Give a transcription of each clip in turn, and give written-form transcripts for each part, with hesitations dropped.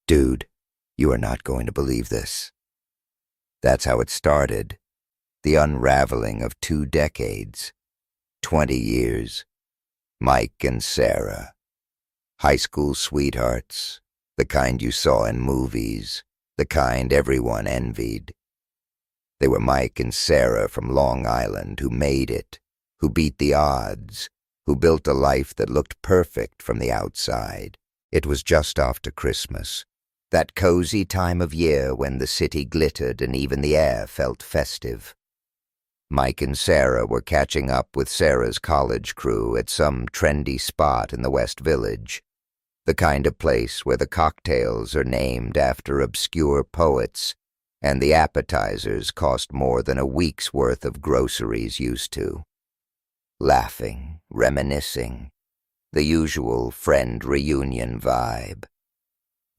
Dude, you are not going to believe this. That's how it started. The unraveling of 2 decades. 20 years. Mike and Sarah. High school sweethearts. The kind you saw in movies. The kind everyone envied. They were Mike and Sarah from Long Island who made it, who beat the odds, who built a life that looked perfect from the outside. It was just after Christmas, that cozy time of year when the city glittered and even the air felt festive. Mike and Sarah were catching up with Sarah's college crew at some trendy spot in the West Village, the kind of place where the cocktails are named after obscure poets and the appetizers cost more than a week's worth of groceries used to. Laughing, reminiscing, the usual friend reunion vibe.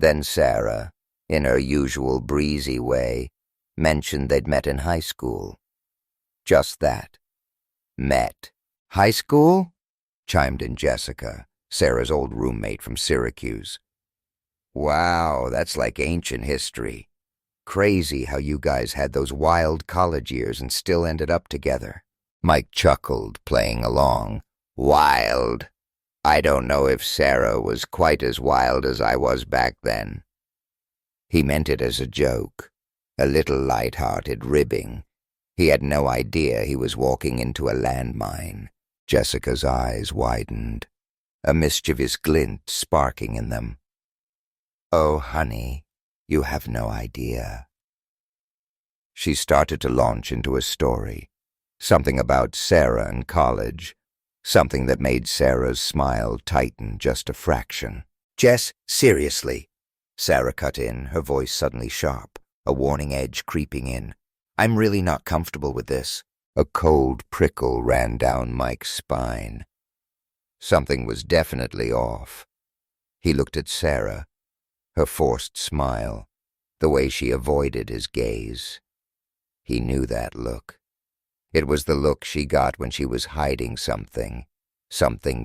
Then Sarah, in her usual breezy way, mentioned they'd met in high school. Just that. Met. High school? Chimed in Jessica, Sarah's old roommate from Syracuse. Wow, that's like ancient history. Crazy how you guys had those wild college years and still ended up together. Mike chuckled, playing along. Wild. I don't know if Sarah was quite as wild as I was back then. He meant it as a joke, a little light-hearted ribbing. He had no idea he was walking into a landmine. Jessica's eyes widened, a mischievous glint sparking in them. Oh, honey, you have no idea. She started to launch into a story, something about Sarah and college, something that made Sarah's smile tighten just a fraction. Jess, seriously, Sarah cut in, her voice suddenly sharp, a warning edge creeping in. I'm really not comfortable with this. A cold prickle ran down Mike's spine. Something was definitely off. He looked at Sarah, her forced smile, the way she avoided his gaze. He knew that look. It was the look she got when she was hiding something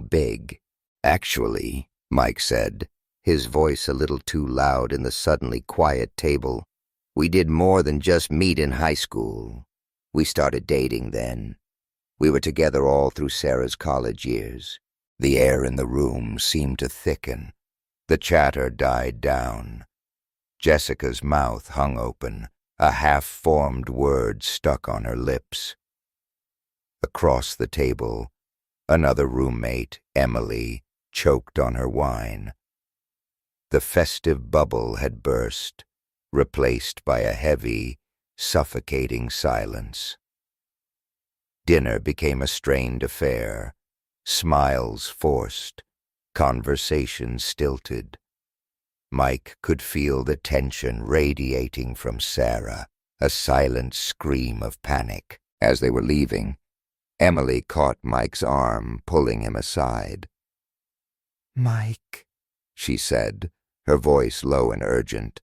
big. Actually, Mike said, his voice a little too loud in the suddenly quiet table, we did more than just meet in high school. We started dating then. We were together all through Sarah's college years. The air in the room seemed to thicken. The chatter died down. Jessica's mouth hung open, a half-formed word stuck on her lips. Across the table, another roommate, Emily, choked on her wine. The festive bubble had burst, replaced by a heavy, suffocating silence. Dinner became a strained affair, smiles forced, conversation stilted. Mike could feel the tension radiating from Sarah, a silent scream of panic. As they were leaving, Emily caught Mike's arm, pulling him aside. Mike, she said, her voice low and urgent.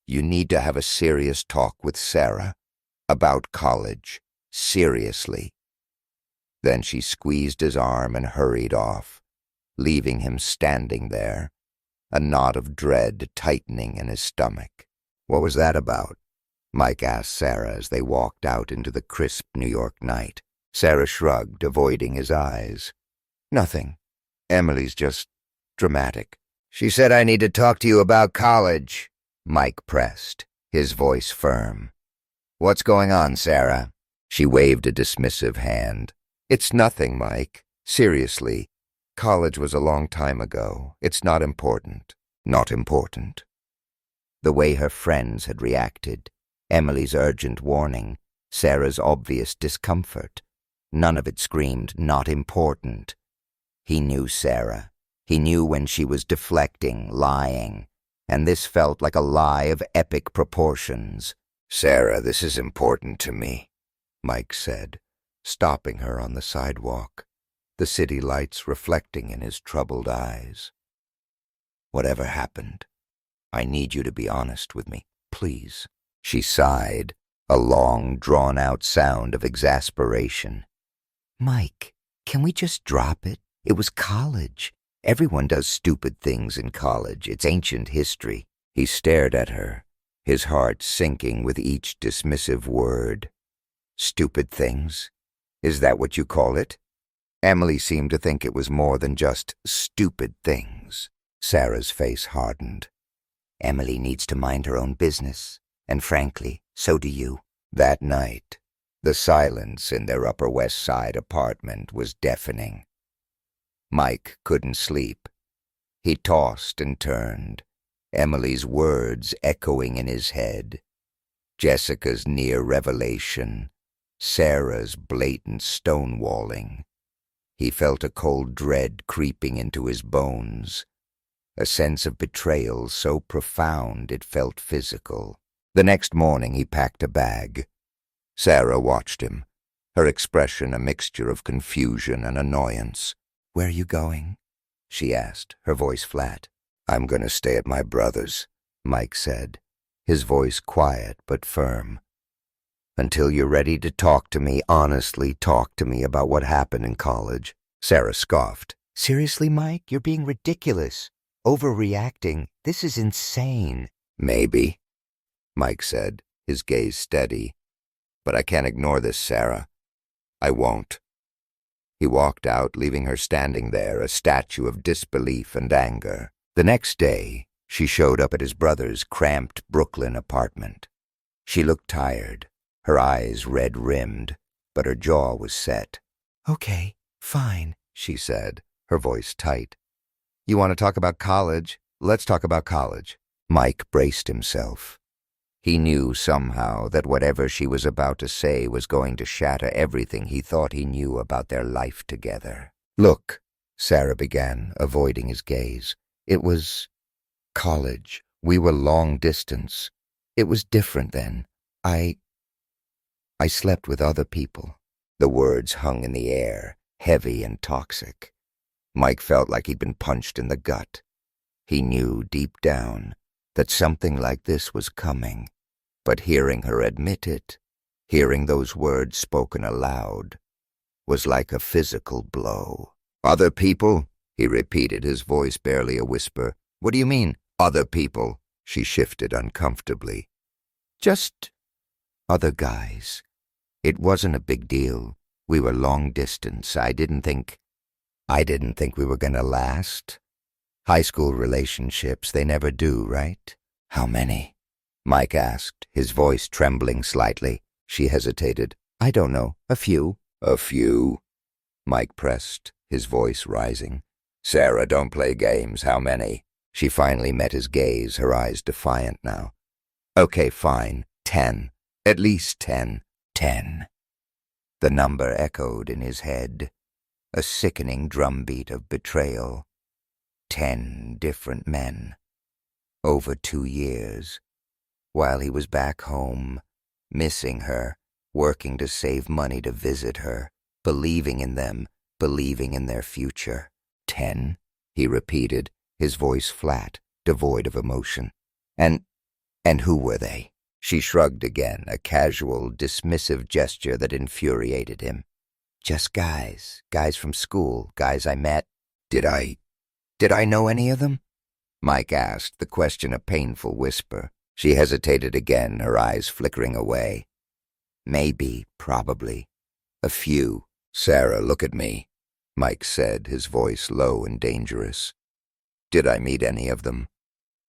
You need to have a serious talk with Sarah about college, seriously. Then she squeezed his arm and hurried off, leaving him standing there, a knot of dread tightening in his stomach. What was that about? Mike asked Sarah as they walked out into the crisp New York night. Sarah shrugged, avoiding his eyes. Nothing. Emily's just dramatic. She said I need to talk to you about college, Mike pressed, his voice firm. What's going on, Sarah? She waved a dismissive hand. It's nothing, Mike. Seriously. College was a long time ago. It's not important. Not important. The way her friends had reacted, Emily's urgent warning, Sarah's obvious discomfort, none of it screamed, not important. He knew Sarah. He knew when she was deflecting, lying, and this felt like a lie of epic proportions. Sarah, this is important to me, Mike said, stopping her on the sidewalk, the city lights reflecting in his troubled eyes. Whatever happened, I need you to be honest with me, please. She sighed, a long, drawn-out sound of exasperation. Mike, can we just drop it? It was college. Everyone does stupid things in college. It's ancient history. He stared at her, his heart sinking with each dismissive word. Stupid things? Is that what you call it? Emily seemed to think it was more than just stupid things. Sarah's face hardened. Emily needs to mind her own business, and frankly, so do you. That night, the silence in their Upper West Side apartment was deafening. Mike couldn't sleep. He tossed and turned, Emily's words echoing in his head. Jessica's near revelation, Sarah's blatant stonewalling. He felt a cold dread creeping into his bones, a sense of betrayal so profound it felt physical. The next morning he packed a bag. Sarah watched him, her expression a mixture of confusion and annoyance. "Where are you going?" she asked, her voice flat. "I'm going to stay at my brother's," Mike said, his voice quiet but firm. "Until you're ready to talk to me, honestly talk to me about what happened in college." Sarah scoffed. "Seriously, Mike? You're being ridiculous. Overreacting. This is insane." "Maybe," Mike said, his gaze steady. "But I can't ignore this, Sarah. I won't." He walked out, leaving her standing there, a statue of disbelief and anger. The next day, she showed up at his brother's cramped Brooklyn apartment. She looked tired, her eyes red-rimmed, but her jaw was set. "Okay, fine," she said, her voice tight. "You want to talk about college? Let's talk about college." Mike braced himself. He knew somehow that whatever she was about to say was going to shatter everything he thought he knew about their life together. "Look," Sarah began, avoiding his gaze. "It was college. We were long distance. It was different then. I slept with other people." The words hung in the air, heavy and toxic. Mike felt like he'd been punched in the gut. He knew deep down that something like this was coming, but hearing her admit it, hearing those words spoken aloud, was like a physical blow. "Other people?" he repeated, his voice barely a whisper. "What do you mean, other people?" She shifted uncomfortably. "Just other guys. It wasn't a big deal. We were long distance. I didn't think we were gonna last. High school relationships, they never do, right?" "How many?" Mike asked, his voice trembling slightly. She hesitated. "I don't know. A few." "A few?" Mike pressed, his voice rising. "Sarah, don't play games. How many?" She finally met his gaze, her eyes defiant now. "Okay, fine. 10. At least 10. 10. The number echoed in his head, a sickening drumbeat of betrayal. 10 different men. Over 2 years. While he was back home, missing her, working to save money to visit her, believing in them, believing in their future. 10, he repeated, his voice flat, devoid of emotion. And who were they? She shrugged again, a casual, dismissive gesture that infuriated him. "Just guys from school, guys I met." Did I know any of them?" Mike asked, the question a painful whisper. She hesitated again, her eyes flickering away. "Maybe, probably. A few." "Sarah, look at me," Mike said, his voice low and dangerous. "Did I meet any of them?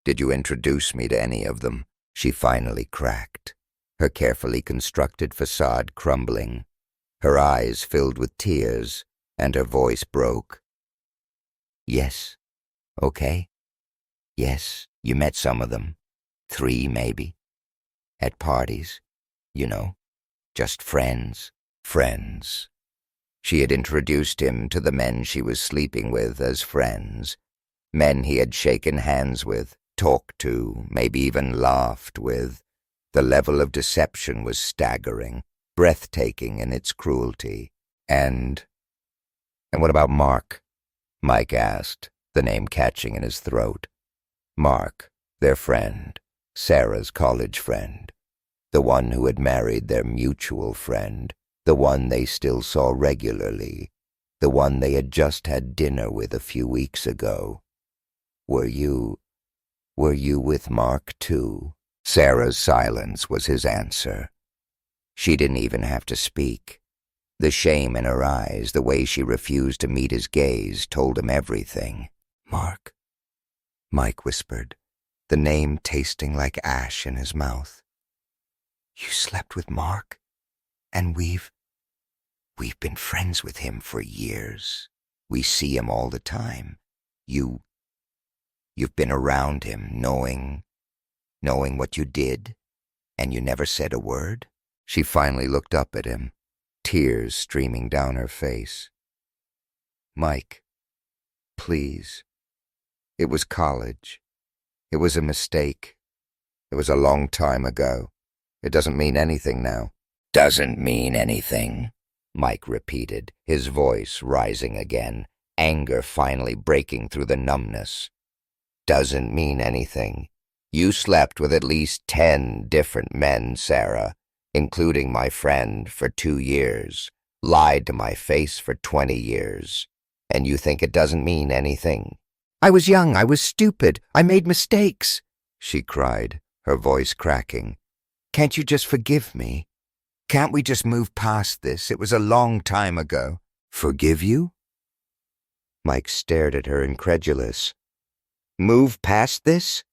Did you introduce me to any of them?" She finally cracked, her carefully constructed facade crumbling. Her eyes filled with tears, and her voice broke. "Yes. Okay. Yes, you met some of them. 3, maybe. At parties. You know, just friends." Friends. She had introduced him to the men she was sleeping with as friends. Men he had shaken hands with, talked to, maybe even laughed with. The level of deception was staggering, breathtaking in its cruelty. And what about Mark? Mike asked, the name catching in his throat. Mark, their friend, Sarah's college friend, the one who had married their mutual friend, the one they still saw regularly, the one they had just had dinner with a few weeks ago. Were you... Were you with Mark too? Sarah's silence was his answer. She didn't even have to speak. The shame in her eyes, the way she refused to meet his gaze, told him everything. Mark, Mike whispered, the name tasting like ash in his mouth. You slept with Mark? And we've been friends with him for years. We see him all the time. You've been around him, knowing what you did, and you never said a word? She finally looked up at him, tears streaming down her face. Mike, please. It was college. It was a mistake. It was a long time ago. It doesn't mean anything now. Doesn't mean anything, Mike repeated, his voice rising again, anger finally breaking through the numbness. Doesn't mean anything. You slept with at least 10 different men, Sarah, including my friend, for 2 years, lied to my face for 20 years, and you think it doesn't mean anything? I was young, I was stupid, I made mistakes, she cried, her voice cracking. Can't you just forgive me? Can't we just move past this? It was a long time ago. Forgive you? Mike stared at her, incredulous. Move past this?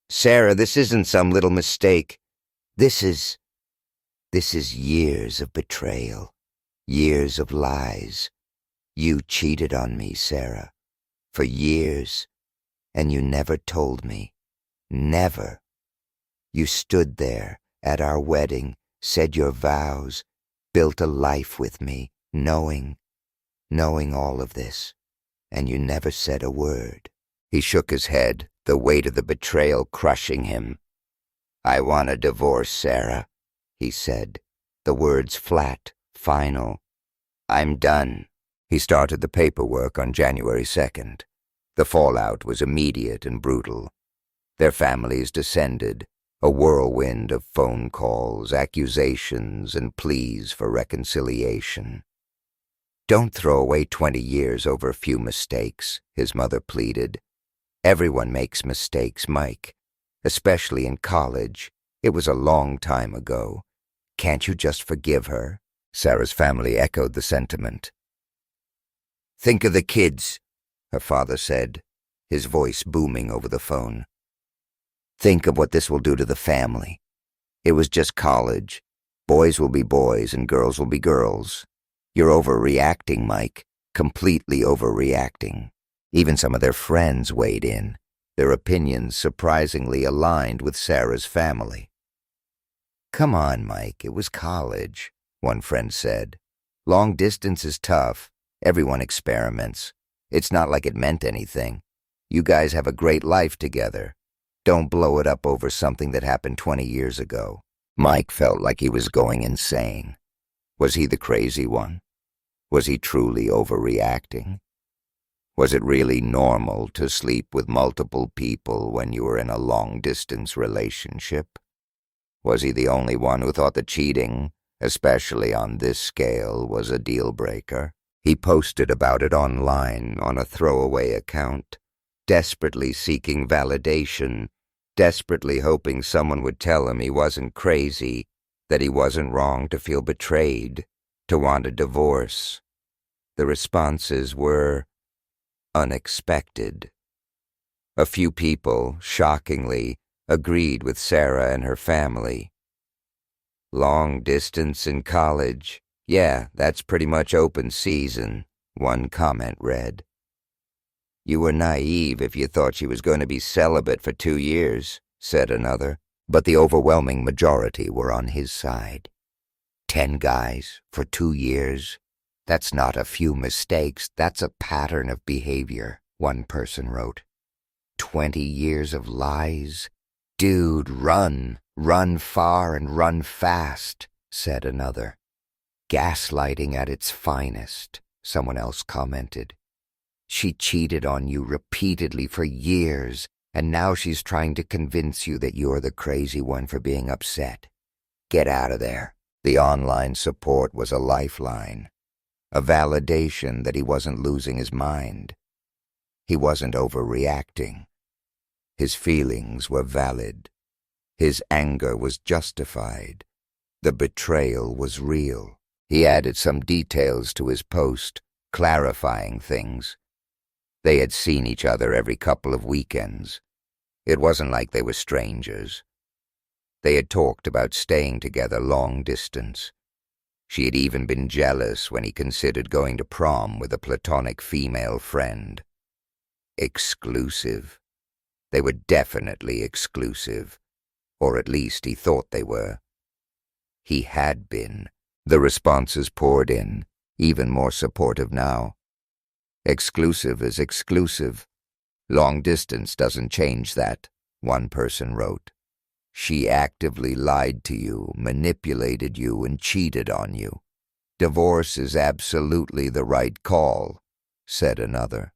Sarah, this isn't some little mistake. This is years of betrayal, years of lies. You cheated on me, Sarah, for years, and you never told me. Never. You stood there at our wedding, said your vows, built a life with me, knowing all of this, and you never said a word. He shook his head, the weight of the betrayal crushing him. I want a divorce, Sarah, he said, the words flat, final. I'm done. He started the paperwork on January 2nd. The fallout was immediate and brutal. Their families descended, a whirlwind of phone calls, accusations, and pleas for reconciliation. Don't throw away 20 years over a few mistakes, his mother pleaded. Everyone makes mistakes, Mike, especially in college. It was a long time ago. Can't you just forgive her? Sarah's family echoed the sentiment. Think of the kids, her father said, his voice booming over the phone. Think of what this will do to the family. It was just college. Boys will be boys and girls will be girls. You're overreacting, Mike, completely overreacting. Even some of their friends weighed in, their opinions surprisingly aligned with Sarah's family. Come on, Mike, it was college, one friend said. Long distance is tough. Everyone experiments. It's not like it meant anything. You guys have a great life together. Don't blow it up over something that happened 20 years ago. Mike felt like he was going insane. Was he the crazy one? Was he truly overreacting? Was it really normal to sleep with multiple people when you were in a long-distance relationship? Was he the only one who thought that cheating, especially on this scale, was a deal-breaker? He posted about it online on a throwaway account, desperately seeking validation, desperately hoping someone would tell him he wasn't crazy, that he wasn't wrong to feel betrayed, to want a divorce. The responses were unexpected. A few people, shockingly, agreed with Sarah and her family. Long distance in college. Yeah, that's pretty much open season, one comment read. You were naive if you thought she was going to be celibate for 2 years, said another, but the overwhelming majority were on his side. 10 guys for 2 years? That's not a few mistakes, that's a pattern of behavior, one person wrote. 20 years of lies? Dude, run far and run fast, said another. Gaslighting at its finest, someone else commented. She cheated on you repeatedly for years, and now she's trying to convince you that you're the crazy one for being upset. Get out of there. The online support was a lifeline, a validation that he wasn't losing his mind. He wasn't overreacting. His feelings were valid. His anger was justified. The betrayal was real. He added some details to his post, clarifying things. They had seen each other every couple of weekends. It wasn't like they were strangers. They had talked about staying together long distance. She had even been jealous when he considered going to prom with a platonic female friend. Exclusive. They were definitely exclusive, or at least he thought they were. He had been. The responses poured in, even more supportive now. Exclusive is exclusive. Long distance doesn't change that, one person wrote. She actively lied to you, manipulated you, and cheated on you. Divorce is absolutely the right call, said another.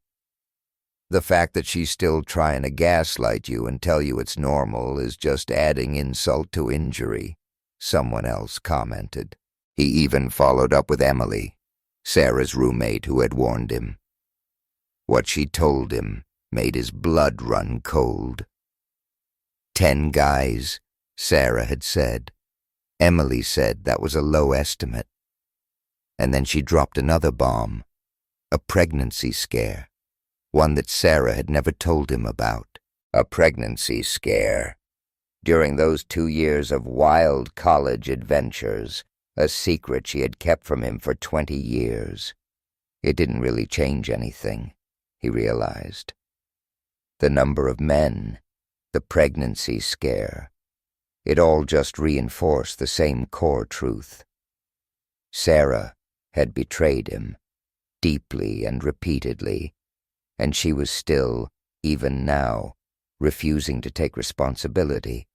The fact that she's still trying to gaslight you and tell you it's normal is just adding insult to injury, someone else commented. He even followed up with Emily, Sarah's roommate who had warned him. What she told him made his blood run cold. 10 guys, Sarah had said. Emily said that was a low estimate. And then she dropped another bomb, a pregnancy scare, one that Sarah had never told him about. A pregnancy scare. During those 2 years of wild college adventures, a secret she had kept from him for 20 years. It didn't really change anything, he realized. The number of men, the pregnancy scare, it all just reinforced the same core truth. Sarah had betrayed him, deeply and repeatedly, and she was still, even now, refusing to take responsibility,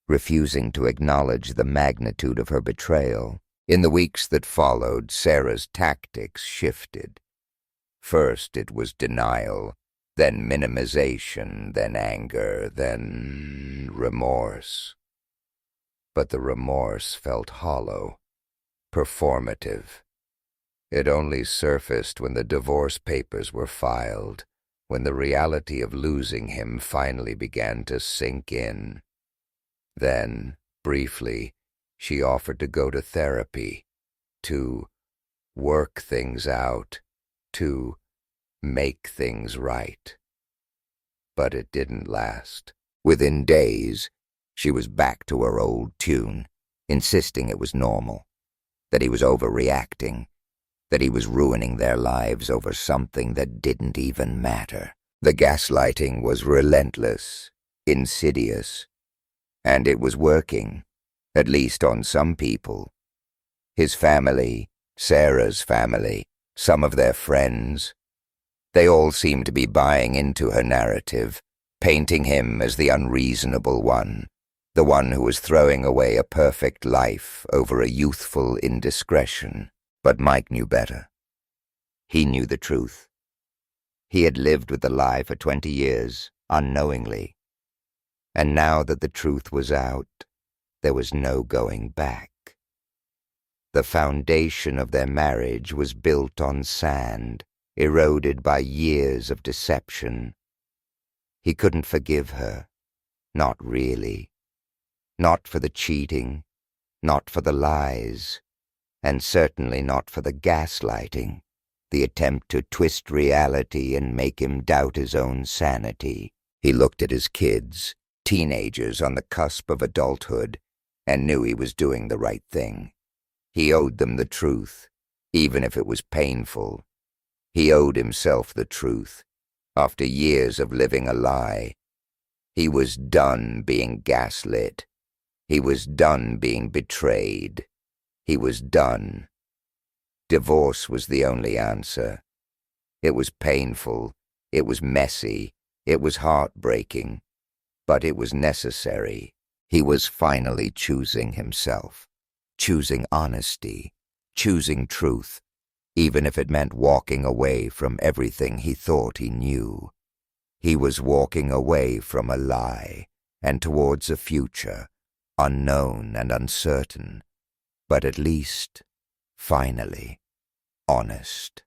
refusing to acknowledge the magnitude of her betrayal. In the weeks that followed, Sarah's tactics shifted. First it was denial, then minimization, then anger, then remorse. But the remorse felt hollow, performative. It only surfaced when the divorce papers were filed, when the reality of losing him finally began to sink in. Then, briefly, she offered to go to therapy, to work things out, to make things right. But it didn't last. Within days, she was back to her old tune, insisting it was normal, that he was overreacting, that he was ruining their lives over something that didn't even matter. The gaslighting was relentless, insidious, and it was working, at least on some people. His family, Sarah's family, some of their friends, they all seemed to be buying into her narrative, painting him as the unreasonable one, the one who was throwing away a perfect life over a youthful indiscretion. But Mike knew better. He knew the truth. He had lived with the lie for 20 years, unknowingly. And now that the truth was out, there was no going back. The foundation of their marriage was built on sand, eroded by years of deception. He couldn't forgive her. Not really. Not for the cheating, not for the lies, and certainly not for the gaslighting, the attempt to twist reality and make him doubt his own sanity. He looked at his kids, teenagers on the cusp of adulthood, and knew he was doing the right thing. He owed them the truth, even if it was painful. He owed himself the truth, after years of living a lie. He was done being gaslit. He was done being betrayed. He was done. Divorce was the only answer. It was painful, it was messy, it was heartbreaking, but it was necessary. He was finally choosing himself, choosing honesty, choosing truth, even if it meant walking away from everything he thought he knew. He was walking away from a lie and towards a future, unknown and uncertain, but at least, finally, honest.